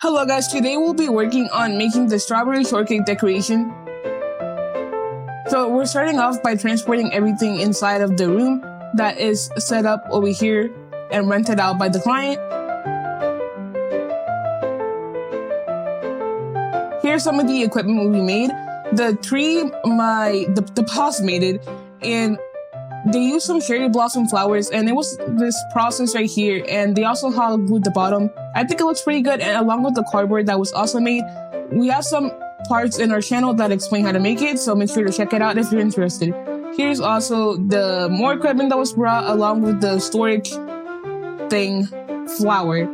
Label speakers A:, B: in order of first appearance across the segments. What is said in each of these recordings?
A: Hello guys, today we'll be working on making the strawberry shortcake decoration. So we're starting off by transporting everything inside of the room that is set up over here and rented out by the client. Here's some of the equipment we made. The tree, the boss made it, and they used some cherry blossom flowers, and it was this process right here, and they also hot glued the bottom. I think it looks pretty good, and along with the cardboard that was also made, we have some parts in our channel that explain how to make it, so make sure to check it out if you're interested. Here's also the more equipment that was brought along with the storage thing flower.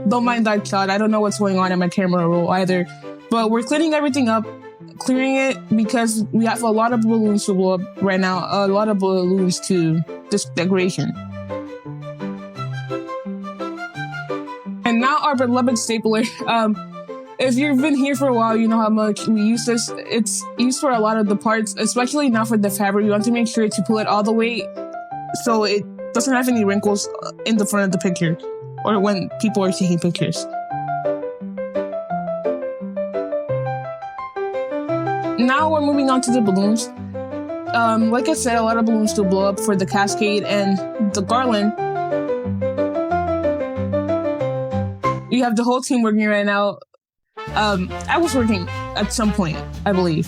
A: Don't mind that shot, I don't know what's going on in my camera roll either, but we're cleaning everything up, clearing it because we have a lot of balloons to blow up right now, a lot of balloons to this decoration. And now our beloved stapler. If you've been here for a while, you know how much we use this. It's used for a lot of the parts, especially now for the fabric. You want to make sure to pull it all the way so it doesn't have any wrinkles in the front of the picture or when people are taking pictures. Now we're moving on to the balloons. Like I said, a lot of balloons to blow up for the cascade and the garland. You have the whole team working right now. I was working at some point, I believe.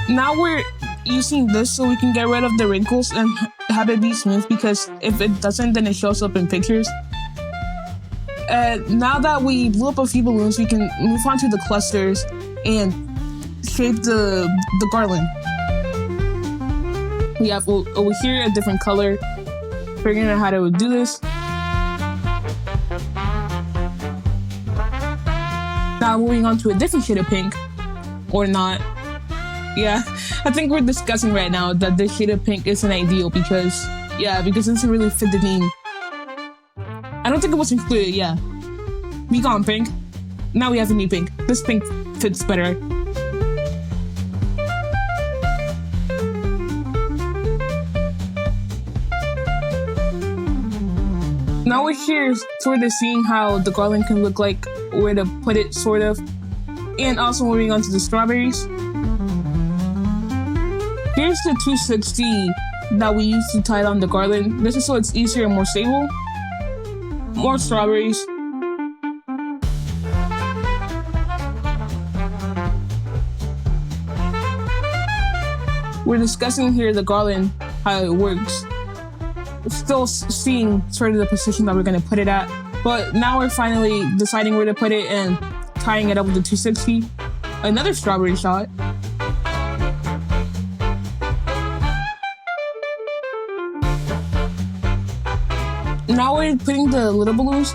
A: Now we're using this so we can get rid of the wrinkles and have it be smooth, because if it doesn't, then it shows up in pictures. Now that we blew up a few balloons, we can move on to the clusters and shape the garland. We have over here a different color, figuring out how to do this. Now moving on to a different shade of pink, or not. Yeah, I think we're discussing right now that this shade of pink isn't ideal because it doesn't really fit the theme. I don't think it was included, yeah. Be gone, pink. Now we have a new pink. This pink fits better. Now we're here sort of seeing how the garland can look like, where to put it, sort of. And also moving on to the strawberries. Here's the 260 that we use to tie down the garland. This is so it's easier and more stable. More strawberries. We're discussing here the garland, how it works. Still seeing sort of the position that we're going to put it at, but now we're finally deciding where to put it and tying it up with the 260. Another strawberry shot. Now we're putting the little balloons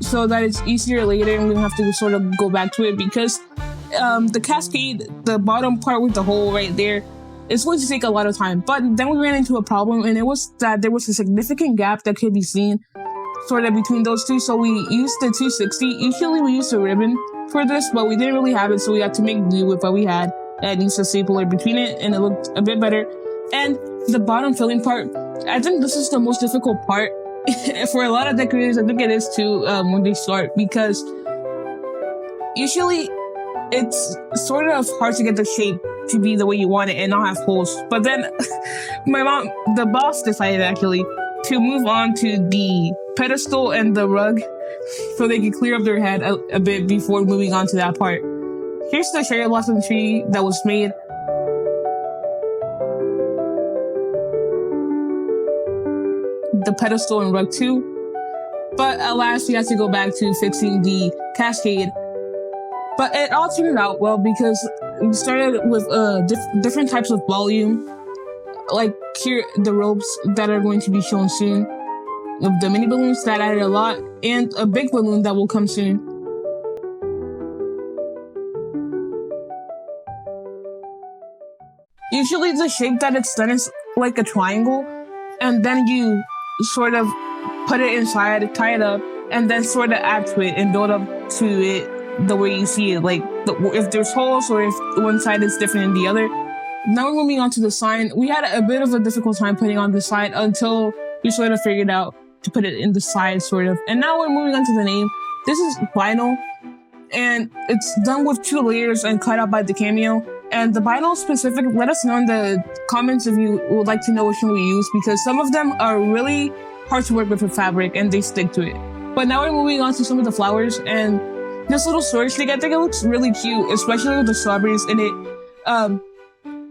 A: so that it's easier later and we don't have to sort of go back to it, because the cascade, the bottom part with the hole right there, it's going to take a lot of time. But then we ran into a problem, and it was that there was a significant gap that could be seen sort of between those two. So we used the 260. Usually we use a ribbon for this, but we didn't really have it, so we had to make do with what we had. And used a stapler between it, and it looked a bit better. And the bottom filling part, I think this is the most difficult part. For a lot of decorators, I think it is too when they start, because usually it's sort of hard to get the shape to be the way you want it and not have holes. But then the boss decided actually to move on to the pedestal and the rug so they could clear up their head a bit before moving on to that part. Here's the cherry blossom tree that was made. The pedestal and rug too. But alas, we had to go back to fixing the cascade. But it all turned out well because we started with different types of volume. Like here, the ropes that are going to be shown soon. The mini balloons that added a lot, and a big balloon that will come soon. Usually the shape that it's done is like a triangle, and then you sort of put it inside, tie it up, and then sort of add to it and build up to it the way you see it. Like if there's holes or if one side is different than the other, Now we're moving on to the sign. We had a bit of a difficult time putting on the sign until we sort of figured out to put it in the side, sort of. And now we're moving on to the name. This is vinyl, and it's done with 2 layers and cut out by the cameo. And the vinyl specific, let us know in the comments if you would like to know which one we use, because some of them are really hard to work with fabric and they stick to it. But now we're moving on to some of the flowers, and this little storage thing, I think it looks really cute, especially with the strawberries in it.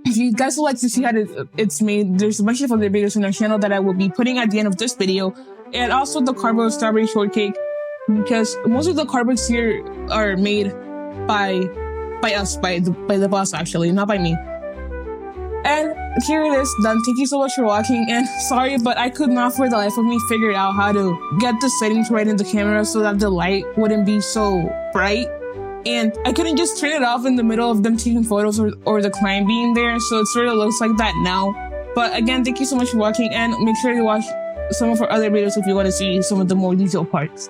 A: If you guys would like to see how it's made, there's a bunch of other videos on our channel that I will be putting at the end of this video, and also the cardboard strawberry shortcake, because most of the cardboards here are made by us, by the boss actually, not by me. And here it is done. Thank you so much for watching, and sorry, but I could not for the life of me figure out how to get the settings right in the camera so that the light wouldn't be so bright. And I couldn't just turn it off in the middle of them taking photos or the client being there, so it sort of looks like that now. But again, thank you so much for watching, and make sure to watch some of our other videos if you want to see some of the more detailed parts.